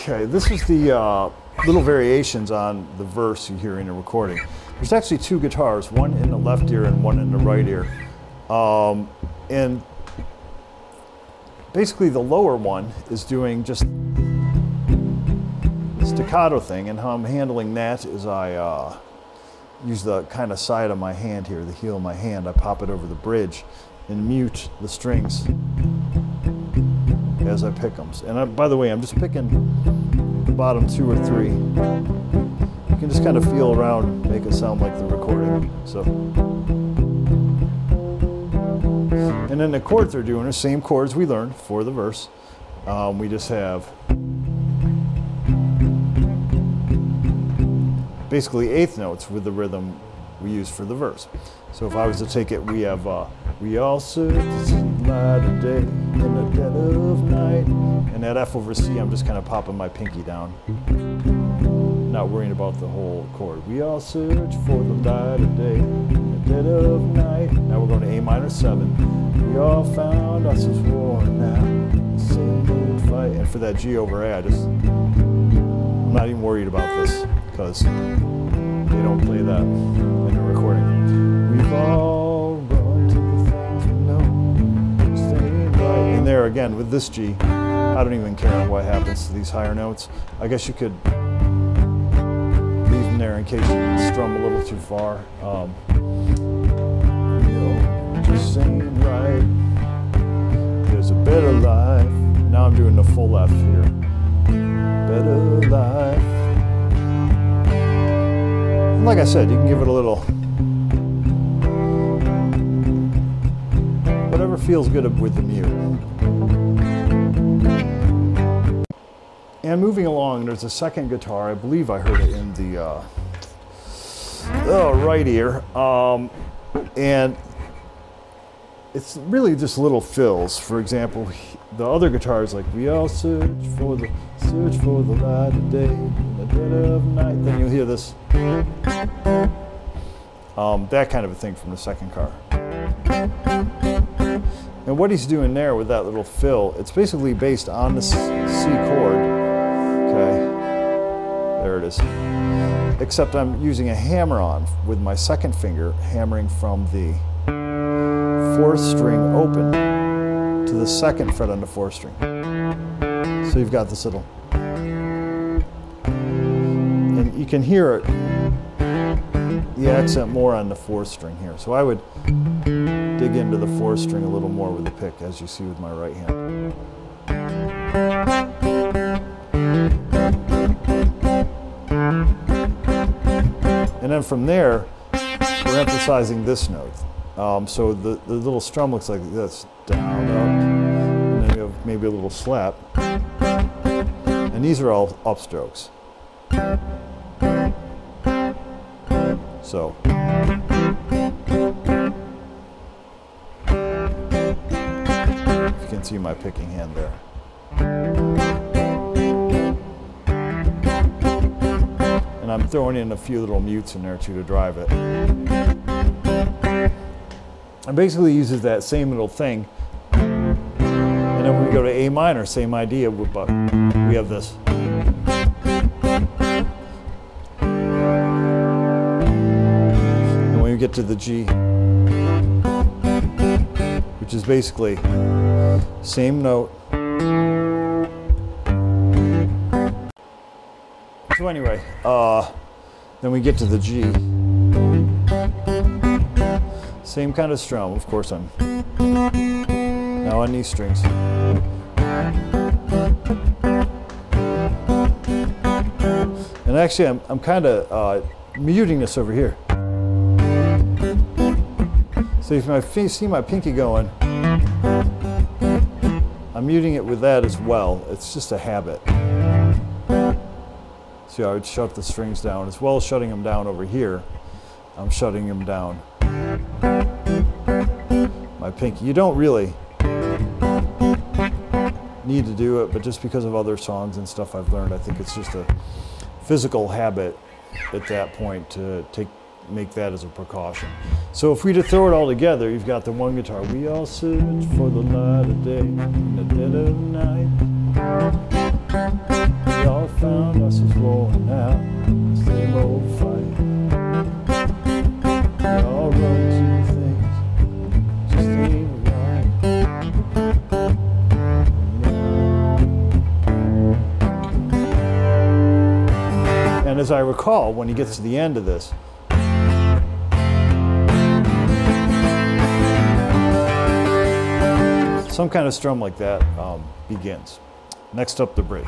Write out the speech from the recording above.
Okay, this is the little variations on the verse you hear in a recording. There's actually two guitars, one in the left ear and one in the right ear. And basically the lower one is doing just the staccato thing, and how I'm handling that is I use the kind of side of my hand here, the heel of my hand, I pop it over the bridge and mute the strings as I pick them. And by the way, I'm just picking the bottom 2 or 3. You can just kind of feel around, make it sound like the recording. So, and then the chords they're doing are the same chords we learned for the verse. We just have basically eighth notes with the rhythm we use for the verse. So if I was to take it, we have we all search the light of day in the dead of night. And that F over C, I'm just kind of popping my pinky down, not worrying about the whole chord. We all search for the light of day in the dead of night. Now we're going to A minor 7. We all found ourselves worn out, the same old fight. And for that G over A, I'm not even worried about this, because they don't play that in the recording. We've all run to the things we know, staying right. And there again, with this G, I don't even care what happens to these higher notes. I guess you could leave them there in case you strum a little too far. Just saying right, there's a better life. Now I'm doing the full F here. Better life. And like I said, you can give it a little, whatever feels good with the mute. And moving along, there's a second guitar. I believe I heard it in the right ear. And it's really just little fills. For example, the other guitars, like we all search for the light of day in the dead of night. Then you'll hear this, that kind of a thing from the second car. And what he's doing there with that little fill, it's basically based on the C chord. Okay, there it is. Except I'm using a hammer-on with my second finger, hammering from the 4th string open to the 2nd fret on the 4th string. So you've got this little, and you can hear it, the accent more on the 4th string here. So I would dig into the 4th string a little more with the pick, as you see with my right hand. And then from there, we're emphasizing this note. So the little strum looks like this, down, up, and then you have maybe a little slap. And these are all upstrokes. So. You can see my picking hand there. And I'm throwing in a few little mutes in there too to drive it. And basically uses that same little thing. And then when we go to A minor, same idea, but we have this. And when we get to the G, which is basically same note. So anyway, then we get to the G. Same kind of strum, of course. I'm now on these strings. And actually, I'm kind of muting this over here. So if you see my pinky going, I'm muting it with that as well. It's just a habit. See, I would shut the strings down as well as shutting them down over here. I'm shutting them down. My pinky. You don't really need to do it, but just because of other songs and stuff I've learned, I think it's just a physical habit at that point to make that as a precaution. So if we to throw it all together, you've got the one guitar. We all search for the light of day in the dead of night. We all as I recall, when he gets to the end of this, some kind of strum like that begins. Next up, the bridge.